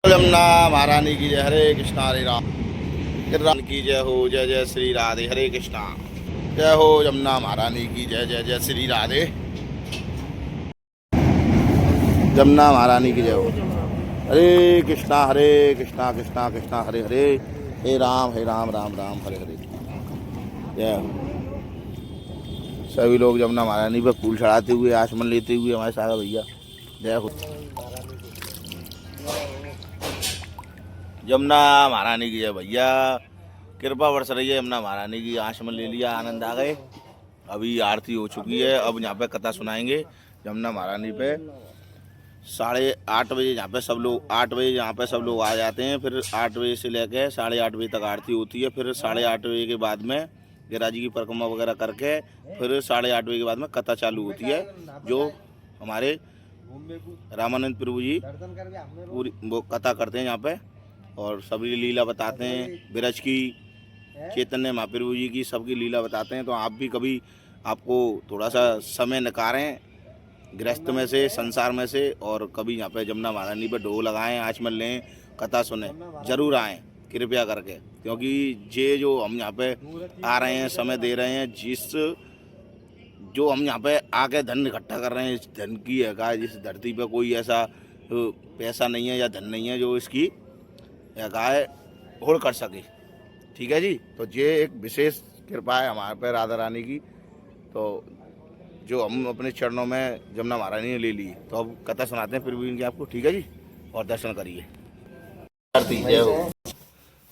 यमुना महारानी की जय। हरे कृष्णा हरे राम। राम की जय हो। जय जय श्री राधे। हरे कृष्णा। जय हो यमुना महारानी की जय। जय जय श्री राधे। यमुना महारानी की जय हो। हरे कृष्णा कृष्णा कृष्णा हरे हरे। हे राम राम राम हरे हरे। जय हो। सभी लोग यमुना महारानी पर फूल चढ़ाते हुए आचमन लेते हुए हमारे सारा भैया। जय हो। यमुना महारानी की जय भैया। कृपा बरस रही है यमुना महारानी की। आचमन ले लिया, आनंद आ गए। अभी आरती हो चुकी है। अब यहाँ पे कथा सुनाएंगे यमुना महारानी पे। 8:30 बजे यहाँ पे सब लोग 8 बजे यहाँ पे सब लोग आ जाते हैं। फिर 8 बजे से लेकर 8:30 बजे तक आरती होती है। फिर 8:30 बजे के बाद में गिरिराज जी की परिक्रमा वगैरह करके फिर 8:30 बजे के बाद में कथा चालू होती है। जो हमारे रामानंद प्रभु जी पूरी वो कथा करते हैं यहाँ पे और सभी लीला बताते हैं। विरज की, चैतन्य महाप्रभु जी की, सबकी लीला बताते हैं। तो आप भी कभी आपको थोड़ा सा समय निकालें गृहस्थ में से, संसार में से, और कभी यहाँ पे यमुना महारानी पे ढोल लगाएं, आचमन लें, कथा सुने, जरूर आएँ कृपया करके। क्योंकि ये जो हम यहाँ पे आ रहे हैं, समय दे रहे हैं, जो हम यहाँ पे आके धन इकट्ठा कर रहे हैं, इस धन की है जिस धरती पे कोई ऐसा पैसा नहीं है या धन नहीं है जो इसकी है होड़ कर सके। ठीक है जी। तो ये एक विशेष कृपा है हमारे पे राधा रानी की। तो जो हम अपने चरणों में यमुना महारानी ने ले ली। तो अब कथा सुनाते हैं फिर भी इनकी आपको। ठीक है जी। और दर्शन करिए। जय हो।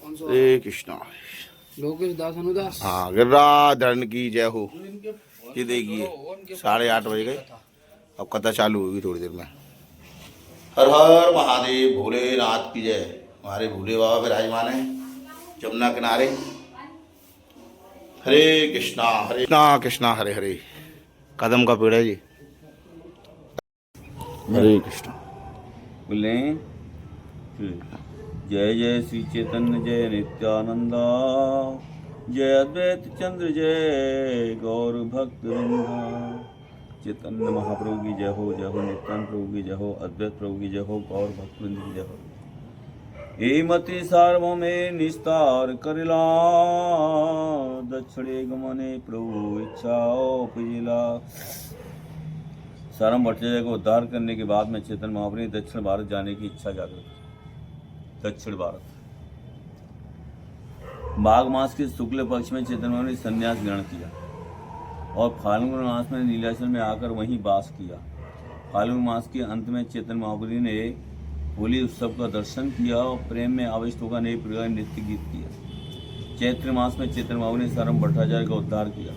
हरे कृष्णा। हाँ, गिरिराज की जय हो। ये देखिए 8:30 बज गए। अब कथा चालू होगी थोड़ी देर में। हर हर महादेव। भोलेनाथ की जय। हमारे भोले बाबा विराजमान है यमुना किनारे। हरे कृष्णा कृष्णा हरे हरे। कदम का पेड़ है जी। हरे कृष्णा बोले। जय जय श्री चैतन्य जय नित्यानंद जय अद्वैत चंद्र जय गौर भक्त वृंदा। चैतन्य महाप्रभु की जय हो, जय हो नित्यानंद प्रभु की जय हो, अद्वैत प्रभु की जय हो, गौर भक्त वृंद की जय हो। एमति सार्वभौमे निस्तार करिला दक्षिणे गमने प्रभु इच्छा उपजिला। सारम भट्टाचार्य को उद्धार करने के बाद में चेतन महाप्रभु ने दक्षिण भारत जाने की इच्छा जागृत। दक्षिण भारत माघ मास के शुक्ल पक्ष में चेतन महाप्रभु ने संन्यास ग्रहण किया और फाल्गुन मास में नीलाचल में आकर वहीं वास किया। फाल्गुन मास के अंत में चेतन महाप्रभु ने होली उत्सव का दर्शन किया और प्रेम में आविष्ट होकर नए प्रकार नृत्य गीत किया। चैत्र मास में चेतन महाप्रभु ने सारम भट्टाचार्य का उद्धार किया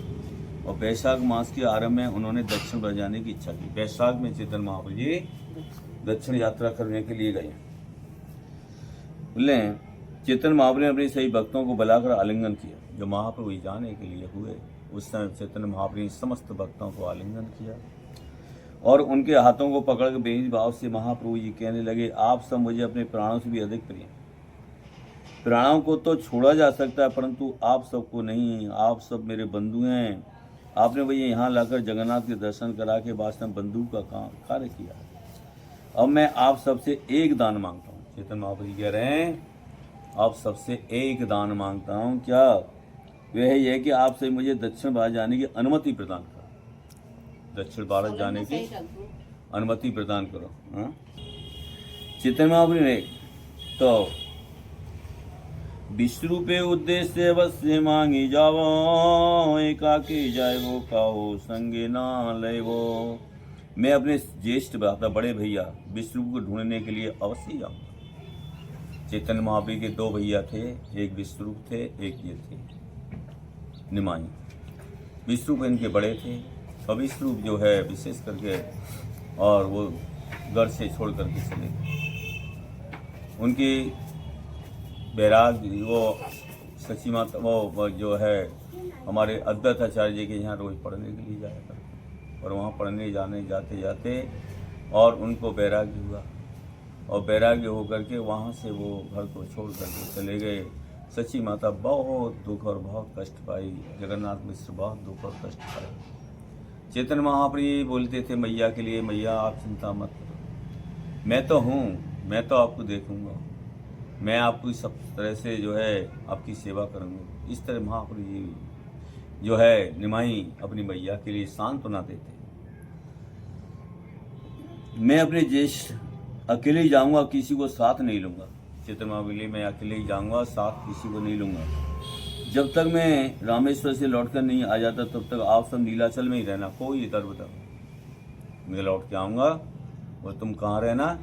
और वैशाख मास के आरंभ में उन्होंने दक्षिण पर जाने की इच्छा की। वैशाख में चेतन महाप्रभु जी दक्षिण यात्रा करने के लिए गए। बोले चेतन महाप्रभु ने अपने सही भक्तों को बुलाकर आलिंगन किया। जो महाप्रभु जाने के लिए हुए उस समय चेतन महाप्रभु ने समस्त भक्तों को आलिंगन किया और उनके हाथों को पकड़कर बेनीत भाव से महाप्रभु जी कहने लगे, आप सब मुझे अपने प्राणों से भी अधिक प्रिय। प्राणों को तो छोड़ा जा सकता है परंतु आप सबको नहीं। आप सब मेरे बंधु हैं। आपने मुझे यहाँ लाकर जगन्नाथ के दर्शन करा के वास्तव में बंधु का कार्य किया। अब मैं आप सबसे एक दान मांगता हूँ। चेतन महाप्रभु जी कह रहे हैं आप सबसे एक दान मांगता हूँ। क्या? वह यह कि आप से मुझे दक्षिण भारत जाने की अनुमति प्रदान करो। दक्षिण भारत जाने की अनुमति प्रदान करो। चेतन महाप्रभु ने तो विष्णु पे उद्देश्य अवश्य मांगी जावो एकाकी जाए वो काओ संगे ना ले वो। मैं अपने ज्येष्ठ भ्राता बड़े भैया विष्णु को ढूंढने के लिए अवश्य जाऊंगा। चैतन्य महाप्रभु के दो भैया थे, एक विष्णु थे, एक ये थे निमाई। विष्णु इनके बड़े थे और विष्णु जो है विशेष करके और वो घर से छोड़ करके चले गए। उनकी बैराग वो सची माता वो जो है हमारे अद्वैत आचार्य जी के यहाँ रोज पढ़ने के लिए जाया करते और वहाँ पढ़ने जाते जाते और उनको वैराग्य हुआ और वैराग्य होकर के वहाँ से वो घर को छोड़ करके चले गए। सची माता बहुत दुख और बहुत कष्ट पाई। जगन्नाथ मिश्र बहुत दुख और कष्ट पाए। चेतन महाप्रभु बोलते थे मैया के लिए, मैया आप चिंता मत करो, मैं तो हूँ, मैं तो आपको देखूंगा। मैं आपकी सब तरह से जो है आपकी सेवा करूँगा। इस तरह महाप्रभु जी जो है निमाई अपनी मैया के लिए सांत्वना देते। मैं अपने ज्येष्ठ अकेले ही जाऊंगा, किसी को साथ नहीं लूंगा। चैतन्य महाप्रभु के लिए मैं अकेले ही जाऊंगा, साथ किसी को नहीं लूंगा। जब तक मैं रामेश्वर से लौटकर नहीं आ जाता तब तक आप सब नीलाचल में ही रहना, कोई इधर उधर। मैं लौट के आऊँगा और तुम कहाँ रहना,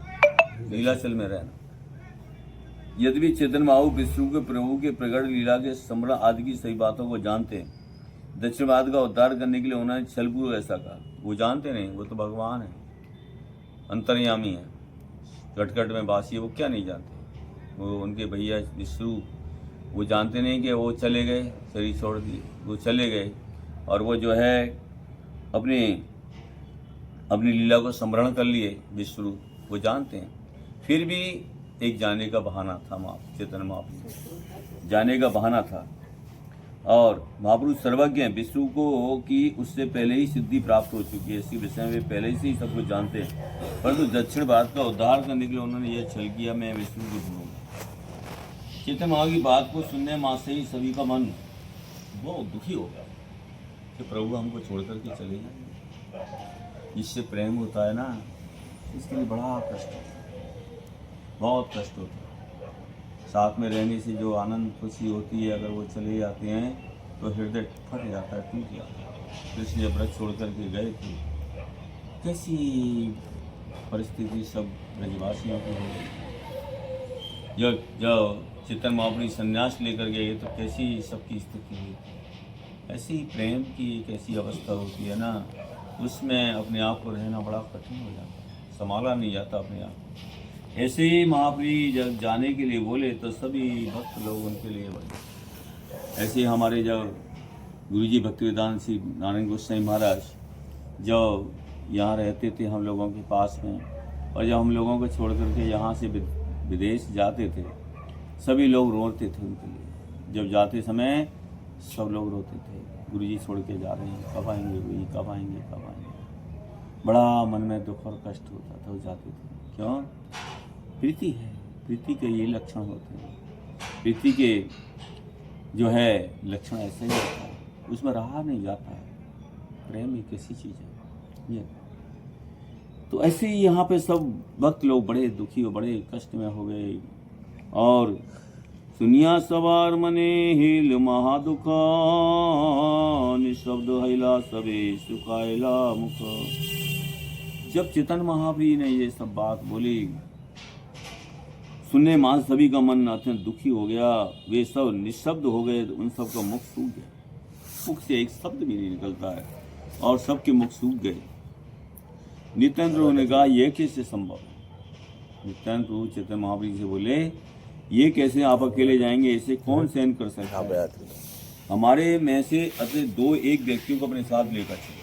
नीलाचल में रहना। यद्यपि चैतन्य महाप्रभु विष्णु के प्रभु के प्रगट लीला के स्मरण आदि की सही बातों को जानते हैं, दक्षिण भारत का उद्धार करने के लिए उन्होंने छलपूर्वक ऐसा कहा। वो जानते नहीं, वो तो भगवान है, अंतर्यामी है, कटकट में वासी है, वो क्या नहीं जानते। वो उनके भैया विष्णु वो जानते नहीं कि वो चले गए, शरीर छोड़ दिए, वो चले गए और वो जो है अपनी लीला को स्मरण कर लिए विष्णु, वो जानते हैं। फिर भी एक जाने का बहाना था, चैतन्य महाप्रभु जाने का बहाना था। और महाप्रभु सर्वज्ञ हैं, विष्णु को कि उससे पहले ही सिद्धि प्राप्त हो चुकी है, इसी विषय में वे पहले से ही सब कुछ जानते हैं। परंतु दक्षिण भारत का उद्धार करने के लिए उन्होंने यह छल किया, मैं विष्णु को ढूंढूंगा। चैतन्य महाप्रभु की बात को सुनने मात्र से ही सभी का मन बहुत दुखी हो गया कि प्रभु हमको छोड़ करके चले जाएंगे। जिससे प्रेम होता है ना, इसके लिए बड़ा कष्ट होता है, बहुत कष्ट होता है। साथ में रहने से जो आनंद खुशी होती है, अगर वो चले जाते हैं तो हृदय फट जाता है, टूट जाता है। कृष्ण जब व्रत छोड़ करके गए थे, कैसी परिस्थिति सब ब्रजवासियों की हो गई। जब चैतन्य महाप्रभु संन्यास लेकर गए तो कैसी सबकी स्थिति हुई। ऐसी प्रेम की एक ऐसी अवस्था होती है ना, उसमें अपने आप को रहना बड़ा कठिन हो जाता है, संभाला नहीं जाता अपने आप को। ऐसे ही महाप्रभु जब जाने के लिए बोले तो सभी भक्त लोग उनके लिए बोले। ऐसे हमारे जब गुरुजी भक्तिवेदांत श्री नारायण गोस्वामी महाराज जब यहाँ रहते थे हम लोगों के पास में, और जब हम लोगों को छोड़ करके यहाँ से विदेश जाते थे, सभी लोग रोते थे उनके लिए। जब जाते समय सब लोग रोते थे, गुरुजी छोड़ के जा रहे हैं, कब आएंगे गुरुजी, कब आएंगे, कब आएंगे। बड़ा मन में दुख और कष्ट होता था, वो जाते थे। क्यों? प्रीति है, प्रीति के ये लक्षण होते हैं। प्रीति के जो है लक्षण ऐसे ही होता है, उसमें रहा नहीं जाता है। प्रेम एक ऐसी चीज़ है ये। तो ऐसे ही यहाँ पे सब भक्त लोग बड़े दुखी और बड़े कष्ट में हो गए। और सुनिया सवार मने हिल महादुखा, निशब्द हैला सबे सुखायला मुख। जब चैतन्य महाप्रभु ने ये सब बात बोली, सुनने मात्र सभी का मन अत्यंत दुखी हो गया। वे सब निशब्द हो गए, उन सब का मुख सूख गया। मुख से एक शब्द भी नहीं निकलता है और सबके मुख सूख गए। नित्यानंद प्रभु ने कहा, यह कैसे संभव है? नित्यानंद प्रभु चैतन्य महाप्रभु से बोले, ये कैसे आप अकेले जाएंगे, ऐसे कौन सहन कर सकता है? हमारे में से अति 2-1 व्यक्तियों को अपने साथ लेकर चले।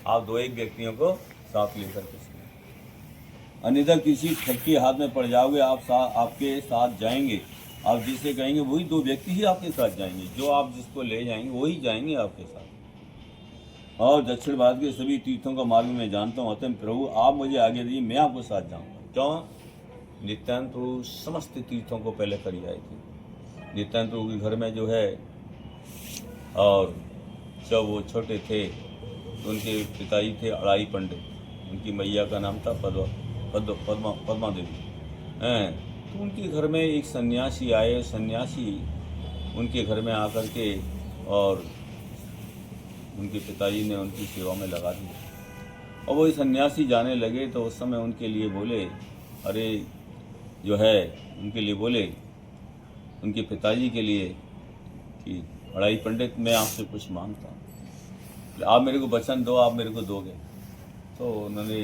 आप 2-1 व्यक्तियों को साथ लेकर के चले, अन्यथा किसी ठग के हाथ में पड़ जाओगे। आपके साथ जाएंगे, आप जिसे कहेंगे वही 2 व्यक्ति ही आपके साथ जाएंगे। जो आप जिसको ले जाएंगे वही जाएंगे आपके साथ। और दक्षिण भारत के सभी तीर्थों का मार्ग मैं जानता हूँ, अतः प्रभु आप मुझे आगे दीजिए, मैं आपको साथ जाऊँगा। क्यों? नित्यानंद प्रभु समस्त तीर्थों को पहले कर आए थे। नित्यानंद प्रभु के घर में जो है, और जब वो छोटे थे तो उनके पिताजी थे अड़ाई पंडित, उनकी मैया का नाम था पद्मा देवी हैं। तो उनके घर में एक सन्यासी आए, सन्यासी उनके घर में आकर के और उनके पिताजी ने उनकी सेवा में लगा दिया। और वो सन्यासी जाने लगे तो उस समय उनके लिए बोले, अरे जो है उनके लिए बोले, उनके पिताजी के लिए कि अड़ाई पंडित मैं आपसे कुछ मांगता हूँ, आप मेरे को वचन दो, आप मेरे को दोगे? तो उन्होंने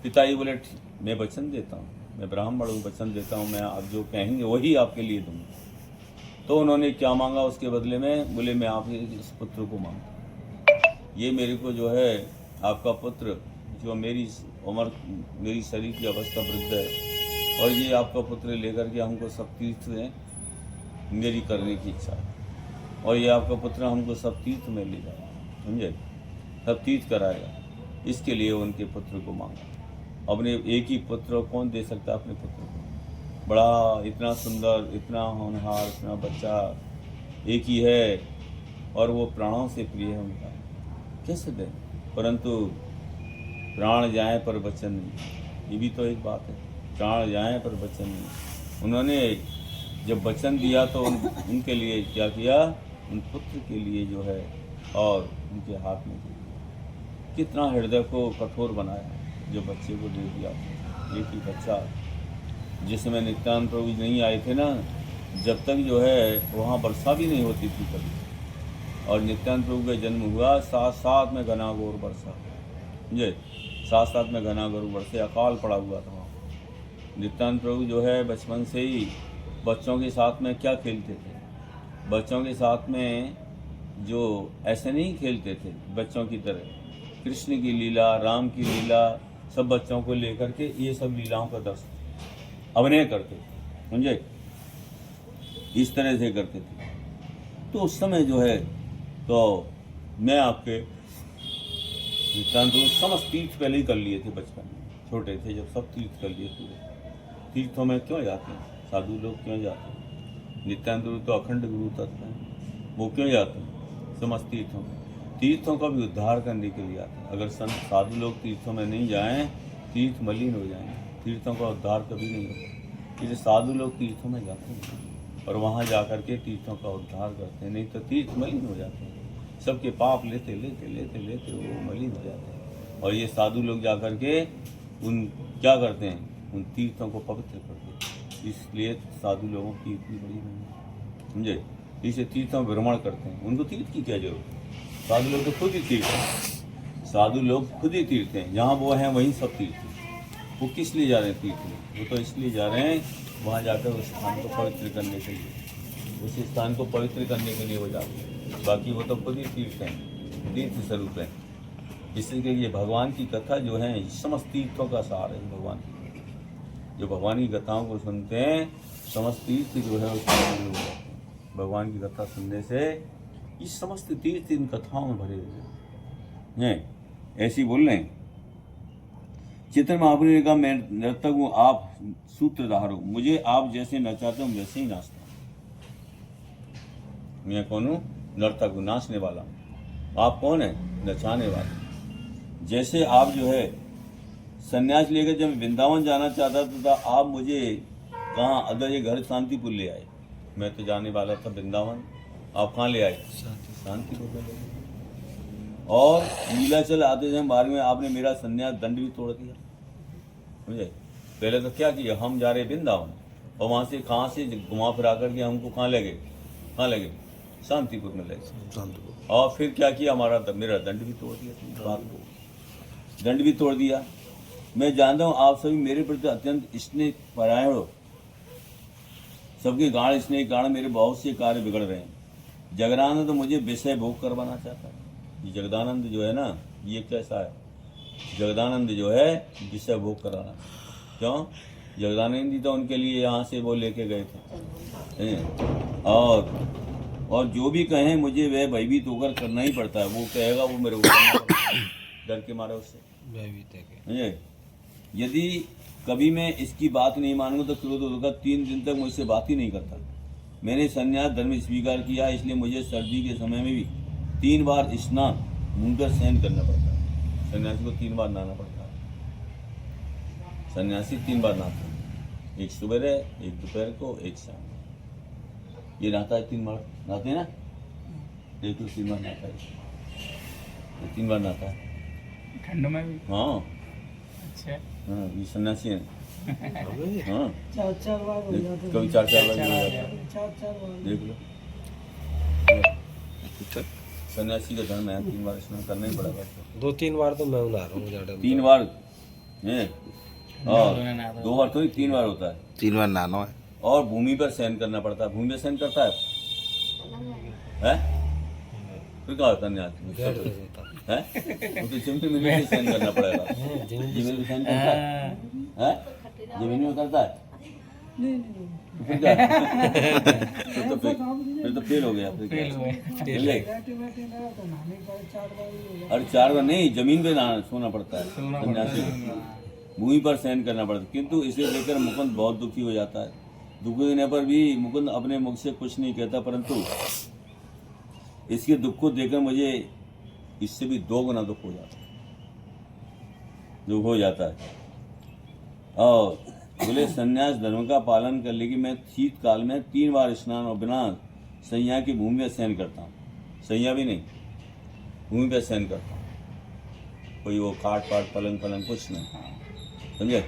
पिताजी बोले, मैं वचन देता हूँ, मैं ब्राह्मण हूँ, वचन देता हूँ, मैं आप जो कहेंगे वही आपके लिए दूँगा। तो उन्होंने क्या मांगा उसके बदले में? बोले, मैं आपके इस पुत्र को मांगता हूँ, ये मेरे को जो है आपका पुत्र, जो मेरी उम्र, मेरी शरीर की अवस्था वृद्ध है, और ये आपका पुत्र लेकर के हमको सब तीर्थ में मेरी करने की इच्छा है, और ये आपका पुत्र हमको सब तीर्थ में ले जाएगा, समझे, सब तीर्थ कराएगा। इसके लिए उनके पुत्र को मांगा। अपने एक ही पुत्र कौन दे सकता है अपने पुत्र को? बड़ा इतना सुंदर, इतना होनहार, इतना बच्चा एक ही है और वो प्राणों से प्रिय है उनका, कैसे दें? परंतु प्राण जाएं पर वचन नहीं, ये भी तो एक बात है। प्राण जाएं पर वचन नहीं। उन्होंने जब वचन दिया तो उनके लिए क्या किया? उन पुत्र के लिए जो है और उनके हाथ में दिया। कितना हृदय को कठोर बनाया जो बच्चे को दे दिया। एक ही बच्चा, जिस समय नित्यानंद प्रभु जी नहीं आए थे ना, जब तक जो है वहाँ वर्षा भी नहीं होती थी कभी, और नित्यानंद प्रभु का जन्म हुआ, साथ साथ में घना घोर वर्षा, समझे, साथ साथ में घना घोर वर्षा, अकाल पड़ा हुआ था वहाँ। नित्यानंद प्रभु जो है बचपन से ही बच्चों के साथ में क्या खेलते थे? बच्चों के साथ में जो ऐसे नहीं खेलते थे बच्चों की तरह, कृष्ण की लीला, राम की लीला, सब बच्चों को लेकर के ये सब लीलाओं का दर्शन अभिनय करते थे, समझे, इस तरह से करते थे। तो उस समय जो है तो मैं आपके नित्यानंद समस्त तीर्थ पहले ही कर लिए थे बचपन में, छोटे थे जब, सब तीर्थ कर लिए पूरे। तीर्थों में क्यों जाते हैं? साधु लोग क्यों जाते हैं? नित्यानंद तो अखंड गुरु तत्व हैं, वो क्यों जाते हैं समस्त तीर्थों में? तीर्थों का भी उद्धार करने के लिए आते हैं। अगर संत साधु लोग तीर्थों में नहीं जाएं, तीर्थ मलिन हो जाएंगे, तीर्थों का उद्धार कभी नहीं होगा। इसलिए साधु लोग तीर्थों में जाते हैं और वहाँ जा कर के तीर्थों का उद्धार करते हैं, नहीं तो तीर्थ मलिन हो जाते हैं। सबके पाप लेते लेते लेते लेते वो मलिन हो जाते हैं। और ये साधु लोग जा कर के उन क्या करते हैं? उन तीर्थों को पवित्र करते हैं। इसलिए साधु लोगों की इतनी बड़ी नहीं, समझे, इसलिए तीर्थों में भ्रमण करते हैं। उनको तीर्थ की क्या जरूरत है? साधु लोग तो खुद ही तीर्थ हैं, साधु लोग खुद ही तीर्थ हैं। जहाँ वो हैं वहीं सब तीर्थ हैं। वो किस लिए जा रहे हैं तीर्थ में? वो तो इसलिए जा रहे हैं वहाँ जाकर उस स्थान को पवित्र करने के लिए, उस स्थान को पवित्र करने के लिए वो जाते हैं। बाकी वो तो खुद ही तीर्थ हैं, तीर्थ स्वरूप हैं। इसलिए ये भगवान की कथा जो है समस्त तीर्थों का सार है। भगवान की जो भगवान की कथाओं को सुनते हैं, समस्त तीर्थ जो है उसमें भगवान की कथा सुनने से ये समस्त तीर्थ इन कथाओं में भरे हुए हैं। ऐसी बोल रहे हैं। चैतन्य महाप्रभु ने कहा, मैं नर्तक हूँ, आप सूत्रधार हो, मुझे आप जैसे नचाते हो वैसे ही नाचता हूँ। मैं कौन हूँ? नर्तक हूँ, नाचने वाला हूँ। आप कौन है? नचाने वाले। जैसे आप जो है संन्यास लेकर जब वृंदावन जाना चाहता था, आप मुझे कहाँ अदर ये घर शांतिपुर ले आए। मैं तो जाने वाला था वृंदावन, आप कहाँ ले आए? शांतिपुर में ले आए। और नीलाचल आते समय मार्ग में आपने मेरा संन्यास दंड भी तोड़ दिया, समझे। पहले तो क्या किया, हम जा रहे वृंदावन और वहाँ से कहाँ से घुमा फिरा करके हमको कहाँ ले गए? कहाँ ले गए? शांतिपुर में ले गए। और फिर क्या किया, मेरा दंड भी तोड़ दिया, बात को दंड भी तोड़ दिया। मैं जानता हूँ आप सभी मेरे प्रति अत्यंत स्नेह परायण हो, सबके गाढ़ स्नेह के कारण मेरे बहुत से कार्य बिगड़ रहे हैं। जगदानंद मुझे विषय भोग करवाना चाहता है। ये जगदानंद जो है ना, ये कैसा है? जगदानंद जो है विषय भोग कराना। क्यों? जगदानंद जी तो उनके लिए यहाँ से वो लेके गए थे। और जो भी कहें मुझे वह भयभीत होकर करना ही पड़ता है। वो कहेगा वो मेरे को डर के मारे उससे भयभीत है। यदि कभी मैं इसकी बात नहीं मानूंगा तो क्रोध होगा, 3 दिन तक मुझसे बात ही नहीं करता। मैंने संन्यास धर्म स्वीकार किया, इसलिए मुझे सर्दी के समय में भी 3 बार स्नान मुंकर सहन करना पड़ता है। सन्यासी को 3 बार नहाना पड़ता है। सन्यासी 3 बार नहाते हैं, एक सुबह, एक दोपहर को, एक शाम। ये नहाता है 3 बार, नहाते हैं ना, एक तो 3 बार नहाता है, 3 बार नहाता है ठंड में भी। हाँ अच्छा, हाँ, ये सन्यासी है। हाँ, 4 बार हो जाते हैं। कभी 4 बार भी हो जाता है। 4 बार देख लो, सन्यासी का धर्म है, 3 बार स्नान करना ही पड़ेगा। 2-3 बार तो मैं नहा रहा हूँ ज़्यादा। 3 बार है, और 2 बार तो 3 बार होता है। 3 बार नहाना है। और भूमि पर सहन करना पड़ता है। भूमि पर सहन करता है, फिर क्या होता है न्यास है? वो तो चिमटी में भी सहन करना पड़ेगा। जमीन में सहन करता है? जमीन में करता है? फिर क्या? फिर तो फेल हो गया। फिर फेल हुए। बैठे ना तो नहाने का 4 बार ही हो जाता अरे 4 बार नहीं, जमीन पे नहाना सोना पड़ता है सन्यासी को। भूमि पर शयन करना पड़ता, किंतु इसे देखकर मुकुंद बहुत दुखी हो जाता है। दुखी होने पर भी मुकुंद अपने मुख से कुछ नहीं कहता, परंतु इसके दुख को देखकर मुझे इससे भी 2 गुना दुख हो जाता है। और बोले संन्यास धर्म का पालन कर ले कि मैं शीतकाल में 3 बार स्नान और बिना सैया की भूमि में शयन करता हूँ। सैया भी नहीं, भूमि पे शयन करता हूँ, कोई वो खाट पाट पलंग कुछ नहीं, समझे।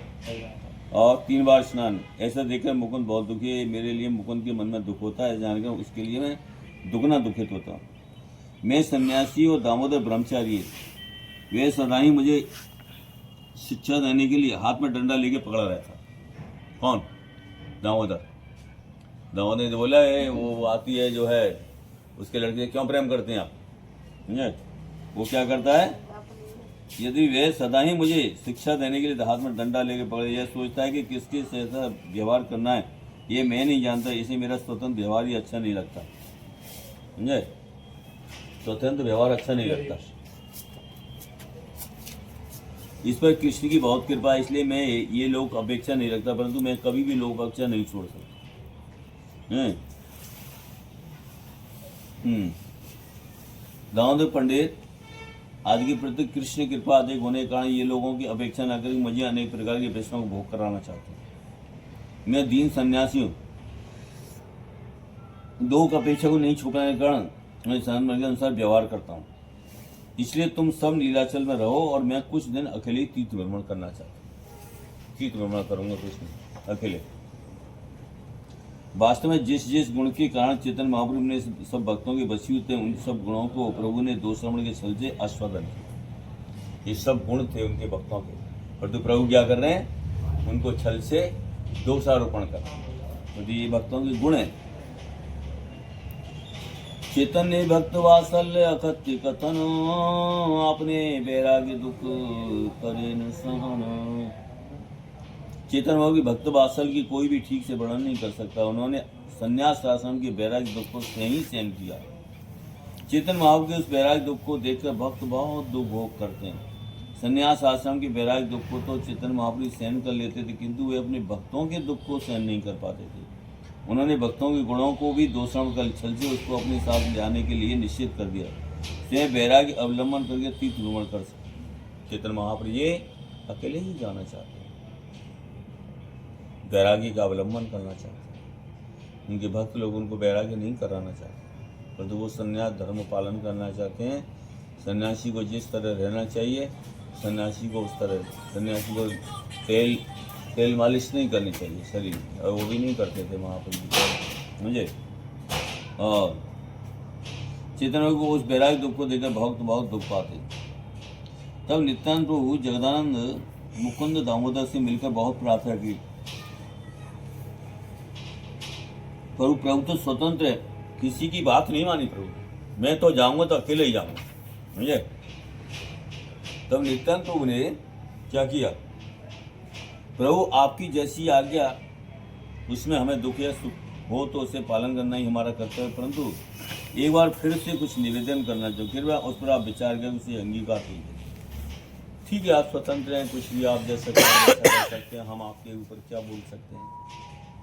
और 3 बार स्नान। ऐसा देखकर मुकुंद बहुत दुखी है। मेरे लिए मुकुंद के मन में दुख होता है, जानकर उसके लिए मैं दुगना दुखित होता हूँ। मैं सन्यासी और दामोदर ब्रह्मचारी, वे सदा ही मुझे शिक्षा देने के लिए हाथ में डंडा लेके पकड़ा रहता। कौन? दामोदर ने बोला है, वो आती है जो है उसके लड़के क्यों प्रेम करते हैं आप, समझे। वो क्या करता है, यदि वे सदा ही मुझे शिक्षा देने के लिए हाथ में डंडा लेके पकड़े, यह सोचता है कि किसके से ऐसा व्यवहार करना है ये मैं नहीं जानता, इसे मेरा स्वतंत्र व्यवहार ही अच्छा नहीं लगता, समझे। स्वतंत्र व्यवहार अच्छा नहीं लगता। इस पर कृष्ण की बहुत कृपा है, इसलिए मैं ये लोक अपेक्षा नहीं रखता, परंतु मैं कभी भी लोक अपेक्षा नहीं छोड़ सकता। दामोदर पंडित आदि के प्रति कृष्ण कृपा अधिक होने के कारण ये लोगों की अपेक्षा न करके मुझे अनेक प्रकार के प्रश्नों को भोग कराना चाहते हैं। मैं दीन सन्यासी हूँ, लोक अपेक्षा को नहीं छुपाने के कारण मैं संत के अनुसार व्यवहार करता हूँ। इसलिए तुम सब नीलाचल में रहो और मैं कुछ दिन अकेले तीर्थ भ्रमण करना चाहता हूँ। तीर्थ भ्रमण करूंगा कुछ दिन अकेले। वास्तव में जिस गुण के कारण चेतन महाप्रभु ने सब भक्तों के वशीभूत थे, उन सब गुणों को प्रभु ने 2 श्रवण के छल से आस्वादन किया। ये सब गुण थे उनके भक्तों के, और तो प्रभु क्या कर रहे हैं, उनको छल से दोषारोपण कर रहे हैं। तो ये भक्तों के गुण है। चैतन्य भक्त वात्सल्य अकथ्य कथन, अपने वैराग्य दुख करे न सहन। चेतन बाबू की भक्त वात्सल्य की कोई भी ठीक से वर्णन नहीं कर सकता। उन्होंने संन्यास आश्रम के वैराग्य दुख को ही सहन किया। चेतन महाप्रभु के उस वैराग्य दुख को देखकर भक्त बहुत दुख भोग करते हैं। संन्यास आश्रम के वैराग्य दुख को तो चेतन महाप्रभु सहन कर लेते थे, किंतु वे अपने भक्तों के दुख को सहन नहीं कर पाते थे। उन्होंने भक्तों के गुणों को भी दोषण कर छल से उसको अपने साथ जाने के लिए निश्चित कर दिया। स्वयं वैराग्य अवलंबन करके तीर्थ भ्रमण कर सकते। चेतन महाप्रभु ये अकेले ही जाना चाहते हैं, वैराग्य का अवलंबन करना चाहते हैं। उनके भक्त लोग उनको वैराग्य नहीं कराना चाहते, परंतु वो संन्यास धर्म पालन करना चाहते हैं। सन्यासी को जिस तरह रहना चाहिए, सन्यासी को उस तरह। सन्यासी को तेल मालिश नहीं करनी चाहिए शरीर की, और वो भी नहीं करते थे महाप्रभु, मुझे। और चेतन को उस वैराग्य दुख को देखकर बहुत दुख पाते। तब नित्यानंद प्रभु जगदानंद मुकुंद दामोदर से मिलकर बहुत प्रार्थना की। प्रभु तो स्वतंत्र है, किसी की बात नहीं मानी प्रभु। मैं तो जाऊंगा तो अकेले ही जाऊंगा, समझे। तब नित्यानंद प्रभु ने क्या किया, प्रभु आपकी जैसी आज्ञा, उसमें हमें दुख या सुख हो तो उसे पालन करना ही हमारा कर्तव्य है, परंतु एक बार फिर से कुछ निवेदन करना चाहिए। फिर उस पर आप विचार कर उसे अंगीकार कीजिए। ठीक है, आप स्वतंत्र हैं, कुछ भी आप जैसा कर सकते हैं, हम आपके ऊपर क्या बोल सकते हैं।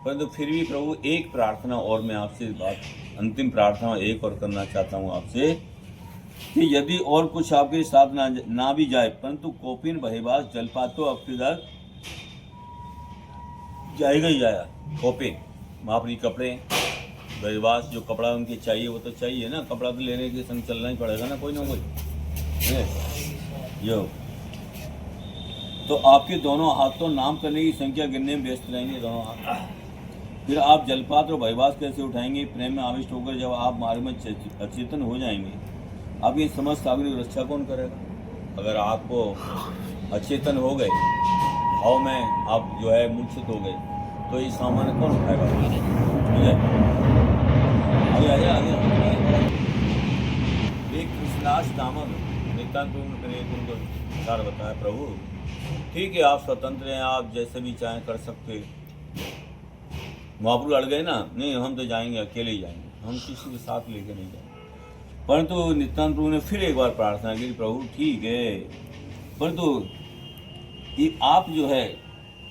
परंतु फिर भी प्रभु एक प्रार्थना और मैं आपसे बात, अंतिम प्रार्थना एक और करना चाहता हूँ आपसे, कि यदि और कुछ आपके साथ ना भी जाए, परंतु कौपीन बहेबास जलपात तो आपके इधर जाएगा ही जाएगा। कौपीन महाप्रभु कपड़े बहेबास, जो कपड़ा उनके चाहिए वो तो चाहिए ना, कपड़ा तो लेने के संग चलना ही पड़ेगा ना, कोई ना कोई यो। तो आपके दोनों हाथों नाम करने की संख्या गिनने में व्यस्त रहेंगे दोनों हाथ। फिर आप जलपात और बहिवास कैसे उठाएंगे। प्रेम में आविष्ट होकर जब आप मार्ग में अचेतन हो जाएंगे, आपकी समस्त सागरी की रक्षा कौन करेगा। अगर आपको अचेतन हो गए, भाव में आप जो है मूर्छित हो गए, तो ये सामान कौन उठाएगा। आगे एक कृष्णाश नामक नित्यानंद ने उनको विचार बताया, प्रभु ठीक है आप स्वतंत्र हैं, आप जैसे भी चाहें कर सकते। महाप्रभु अड़ गए ना, नहीं हम तो जाएंगे, अकेले ही जाएंगे, हम किसी के साथ लेके नहीं जाएंगे। परंतु नित्यानंद प्रभु ने फिर एक बार प्रार्थना की, प्रभु ठीक है, परंतु कि आप जो है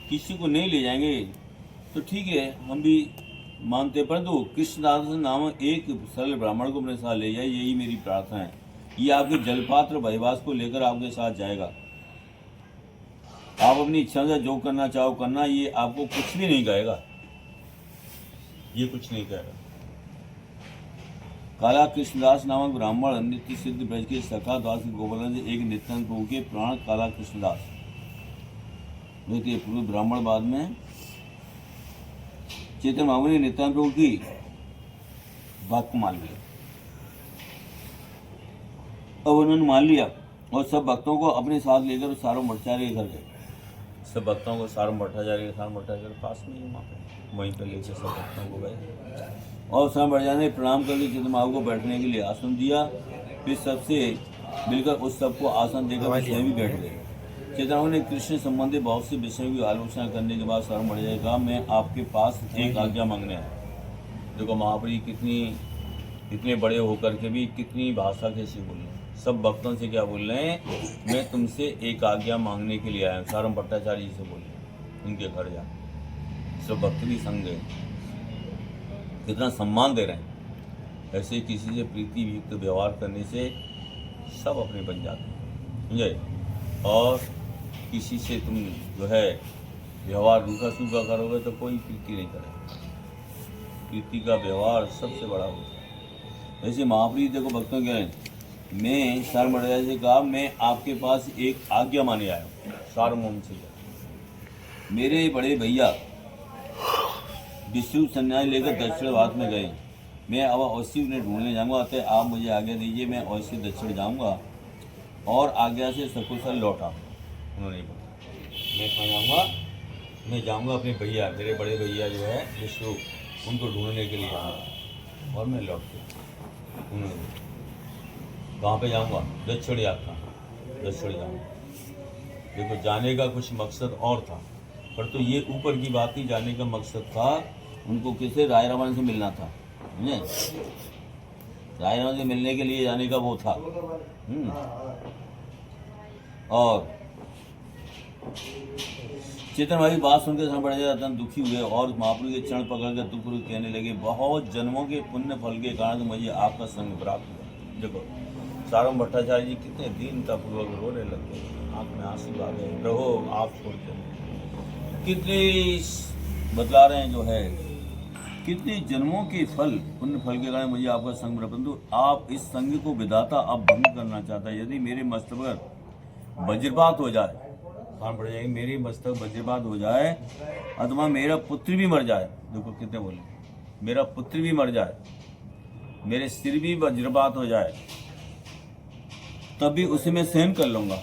किसी को नहीं ले जाएंगे तो ठीक है, हम भी मानते हैं, परंतु कृष्णदास नामक एक सरल ब्राह्मण को अपने साथ ले जाए, यही मेरी प्रार्थना है। ये आपके जलपात्र भयवास को लेकर आपके साथ जाएगा। आप अपनी इच्छा से जो करना चाहो करना, ये आपको कुछ भी नहीं कहेगा, ये कुछ नहीं कहेगा। काला कृष्णदास नामक ब्राह्मण नित्य सिद्ध ब्रज के सखा दास गोवर्धन से एक नित्यानंद प्रभु के प्राण काला कृष्णदास देखिए पूर्व ब्राह्मण बाद में चेतन बाबू ने नित्यानंद प्रभु की बात को मान लिया। अब उन्होंने मान लिया और सब भक्तों को अपने साथ लेकर सारों भट्टाचार्य के घर गए। सब भक्तों को सारों भट्टाचार्य के पास में ही वहाँ पे वहीं पर लेकर सब भक्तों को गए और सारों भट्टाचार्य ने प्रणाम करके चेतन बाबू को बैठने के लिए आसन दिया। फिर सबसे मिलकर उस सबको आसन देकर स्वयं भी बैठ गए। चेतन बाबू ने कृष्ण संबंधी बहुत से विषयों की आलोचना करने के बाद सारों भट्टाचार्य कहा, मैं आपके पास एक आज्ञा मांगने आया। देखो महाप्री कितने बड़े होकर के भी कितनी भाषा कैसी बोल रहे हैं। सब भक्तों से क्या बोल रहे हैं, मैं तुमसे एक आज्ञा मांगने के लिए आया हूँ। सारम भट्टाचार्य जी से बोल रहे हैं, उनके घर जा। सब भक्त भी संग गए, कितना सम्मान दे रहे हैं। ऐसे किसी से प्रीति युक्त व्यवहार करने से सब अपने बन जाते हैं, समझे। और किसी से तुम जो है व्यवहार रूखा सूखा करोगे तो कोई प्रीति नहीं करेगा। प्रीति का व्यवहार सबसे बड़ा होता है। ऐसे महाप्रीत देखो भक्तों कह रहे हैं, मैं सारमर्यादा से कहा, मैं आपके पास एक आज्ञा माने आया हूँ। सारमोम से मेरे बड़े भैया विष्णु सन्यासी लेकर दक्षिण भारत में गए। मैं अब अवश्य उन्हें ढूंढने जाऊँगा, अतः आप मुझे आज्ञा दीजिए, मैं अवश्य दक्षिण जाऊँगा और आज्ञा से सकुशल लौटा। उन्होंने बोला मैं कहाँ जाऊँगा, मैं जाऊँगा अपने भैया, मेरे बड़े भैया जो है विष्णु, उनको ढूंढने के लिए जाऊँगा और मैं लौट गया। उन्होंने कहाँ पे जाऊँगा, दक्षिण यात्रा, दक्षिण जाऊँगा। देखो जाने का कुछ मकसद और था, पर तो ये ऊपर की बात ही जाने का मकसद था। उनको किसे राय रावण से मिलना था, समझे। राय रावण से मिलने के लिए जाने का वो था। और चेतन भाई बात सुनकर समय बढ़ जाता दुखी हुए और महाप्रभु के चरण पकड़कर दुख कहने लगे, बहुत जन्मों के पुण्य फल के कारण तो मुझे आपका संग प्राप्त हुआ। देखो सारम भट्टाचार्य जी कितने दीनतापूर्वक रोने लग गए, आंख में आंसू आ गए, प्रभु आप छोड़ते कितने बतला रहे हैं जो है, कितने जन्मों के फल पुण्य फल के कारण मुझे आपका संग प्राप्त। परंतु आप इस संग को विधाता अब भंग करना चाहता है। यदि मेरे मस्तक पर वज्रपात हो जाए, कहाँ पड़ जाएगी, मेरी मस्तक वज्रपात हो जाए अथवा मेरा पुत्र भी मर जाए, देखो कितने बोले, मेरा पुत्र भी मर जाए, मेरे सिर भी वज्रपात हो जाए, तब भी उसे मैं सहन कर लूँगा,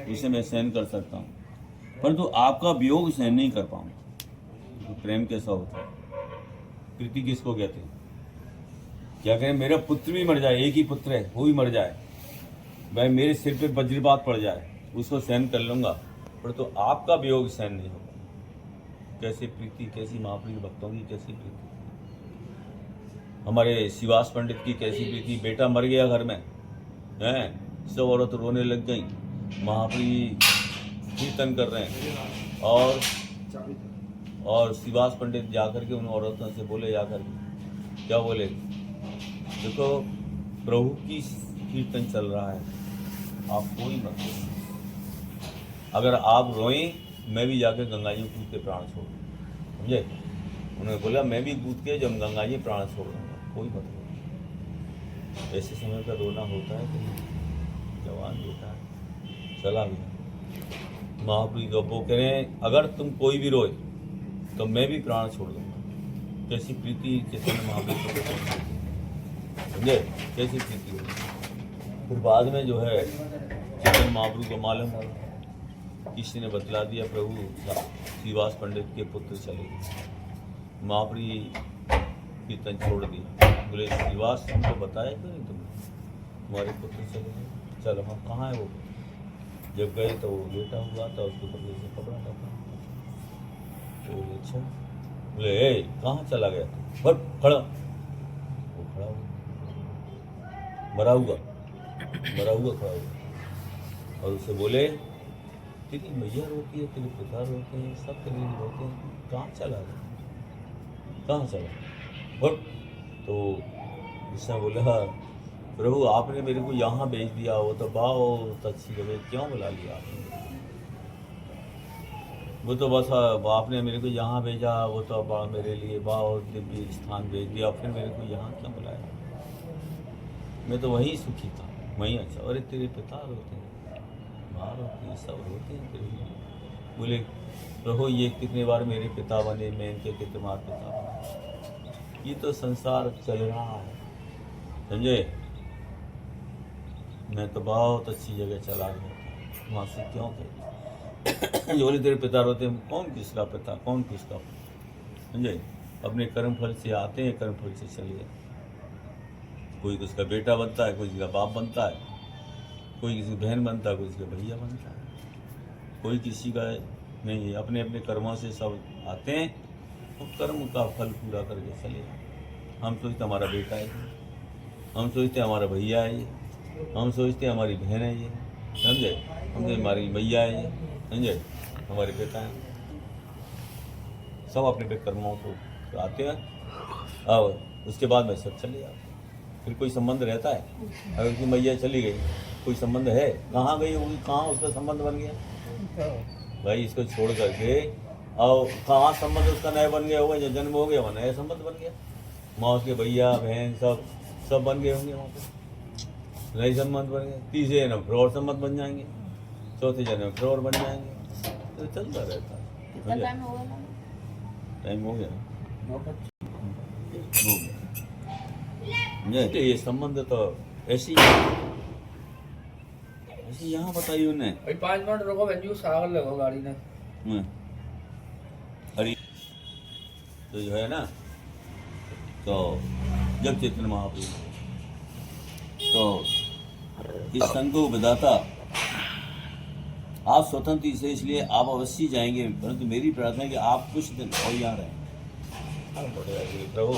उसे मैं सहन कर सकता हूँ, परंतु आपका वियोग सहन नहीं कर पाऊँगा। तो प्रेम कैसा होता है, प्रीति किसको कहते हैं। क्या कहें, मेरा पुत्र भी मर जाए, एक ही पुत्र है वो भी मर जाए, भाई मेरे सिर पे वज्रपात पड़ जाए, उसको सहन कर लूँगा, पर तो आपका वियोग सहन नहीं होगा। कैसी प्रीति, कैसी महाप्रीत भक्तों की कैसी प्रीति। हमारे शिवास पंडित की कैसी प्रीति, बेटा मर गया घर में हैं, सब औरत रोने लग गई, महाप्री कीर्तन कर रहे हैं और शिवास पंडित जाकर के उन औरतों से बोले, जाकर के क्या बोले, देखो प्रभु की कीर्तन चल रहा है, आप कोई मत रोइए, अगर आप रोएं मैं भी जाकर गंगा जी कूद के प्राण छोड़ दूँ, समझे। उन्होंने बोला मैं भी कूद के जब गंगा जी प्राण छोड़ दूँगा, कोई मत रोइए। ऐसे समय का रोना होता है कि जवान बेटा चला गया। महाप्रभु वो कह रहे हैं, अगर तुम कोई भी रोए तो मैं भी प्राण छोड़ दूँगा। कैसी प्रीति चैतन्य महाप्रभु को, समझे, कैसी प्रीति हो। फिर बाद में जो है चैतन्य महाप्रभु को मालूम हो, किसी ने बतला दिया प्रभु श्रीवास पंडित के पुत्र चले गए। महाप्रभु कीर्तन छोड़ दिया, बोले श्रीवास हमको बताया क्यों नहीं तुमने, तुम्हारे पुत्र चले गए, चलो हाँ कहाँ है वो। जब गए तो वो लेटा हुआ था, उसके ऊपर से कपड़ा ढका। तो अच्छा बोले ए कहाँ चला गया, बट खड़ा, वो खड़ा हुआ, मरा हुआ खड़ा हुआ, और उससे बोले तेरी मैया रोती है, तेरे पिता रोते हैं, सब तेरे लिए रोते हैं, कहाँ चला गया, कहाँ चला बट। तो उसने बोला प्रभु आपने मेरे को यहाँ भेज दिया, वो तो बहुत अच्छी जगह क्यों बुला लिया आपने, वो तो बस आपने मेरे को यहाँ भेजा, वो तो अब मेरे लिए बहुत दिव्य स्थान भेज दिया, फिर मेरे को यहाँ क्यों बुलाया, मैं तो वहीं सुखी था, वहीं अच्छा। अरे तेरे पिता रोते हैं, माँ रोती है, सब रोते हैं तेरे लिए। बोले प्रभु ये कितने बार मेरे पिता बने, मैं इनके कितने बार पिता बना, ये तो संसार चल रहा है, समझे। मैं तो बहुत अच्छी जगह चला गया, वहाँ से क्यों कह बोले तेरे पिता रोते हैं, कौन किसका पिता, कौन किसका, समझे। अपने कर्म फल से आते हैं, कर्म फल से चले जाते, कोई किसका बेटा बनता है, कोई किसी का बाप बनता है, कोई किसी की बहन बनता है, कोई किसी का भैया बनता है, कोई किसी का नहीं, अपने अपने कर्मों से सब आते हैं और कर्म का फल पूरा करके चले जाते। हम सोचते हमारा बेटा है, हम सोचते हमारा भैया है ये, हम सोचते हमारी बहन है ये, समझे, हम तो हमारी मैया है ये, समझे, हमारे पिता हैं, सब अपने अपने कर्मों को आते हैं और उसके बाद में सब चले जाते हैं। फिर कोई संबंध रहता है, अगर उसकी मैया चली गई, कोई संबंध है, कहाँ गई होगी, कहाँ उसका संबंध बन गया, भाई इसको छोड़ करके और कहाँ संबंध उसका नया बन गया होगा, जब जन्म हो गया वहाँ नया संबंध बन गया, माँ उसके भैया बहन सब बन गए होंगे वहाँ पे, नए संबंध बन गए, तीसरे जन्म फिर और संबंध बन जाएंगे, चौथे जन्म फिर और बन जाएंगे, तो चलता रहता है। टाइम हो गया ये संबंध तो ऐसी यहाँ बताई उन्हें। भाई 5 मिनट रुको, बंजू सागर लगो गाड़ी ने। अरे तो जो है ना, तो जब चैतन्य महाप्रभु तो इस संघ को विधाता आप स्वतंत्र से, इसलिए आप अवश्य जाएंगे, परंतु मेरी प्रार्थना है कि आप कुछ दिन और यहाँ रहें। प्रभु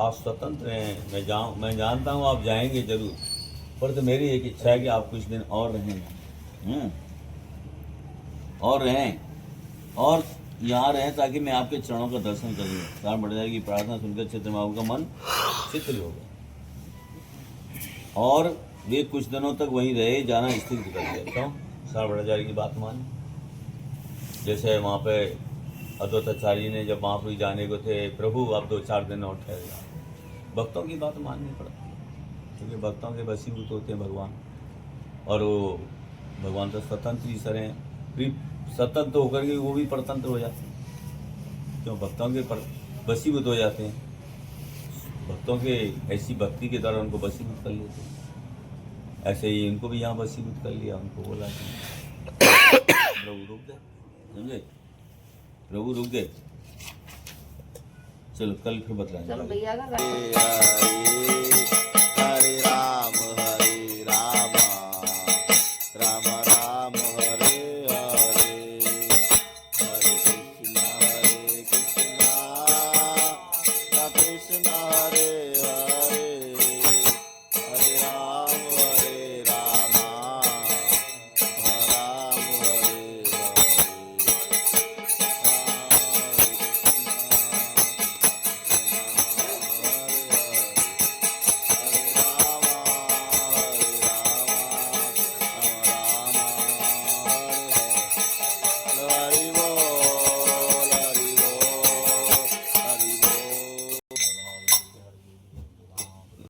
आप स्वतंत्र हैं, मैं जानता हूँ आप जाएंगे जरूर, पर तो मेरी एक इच्छा है कि आप कुछ दिन और रहें, और रहें और यहाँ रहें, ताकि मैं आपके चरणों का दर्शन करूँ। सार भट्टाचार्य की प्रार्थना सुनकर चैतन्य महाप्रभु का मन शिथिल हो गया और वे कुछ दिनों तक वहीं रहे, जाना स्थिर कर दिया। क्यों? सार भट्टाचार्य की बात मानी। जैसे वहाँ पे अद्वैताचार्य ने जब महाप्रभु जाने को थे, प्रभु आप 2-4 दिन और ठहर जाओ, भक्तों की बात माननी पड़ती है, क्योंकि भक्तों के वशीभूत होते हैं भगवान, और वो भगवान तो स्वतंत्र ईश्वर हैं, फिर स्वतंत्र होकर के वो भी परतंत्र हो जाते हैं, क्यों भक्तों के वशीभूत हो जाते हैं, भक्तों के ऐसी भक्ति के द्वारा उनको वशीभूत कर लेते हैं। ऐसे ही इनको भी यहाँ वशीभूत कर लिया, उनको बोला कि प्रभु रुक गए, समझे, प्रभु रुक गए, चलो कल फिर बतलाएंगे। हरे राम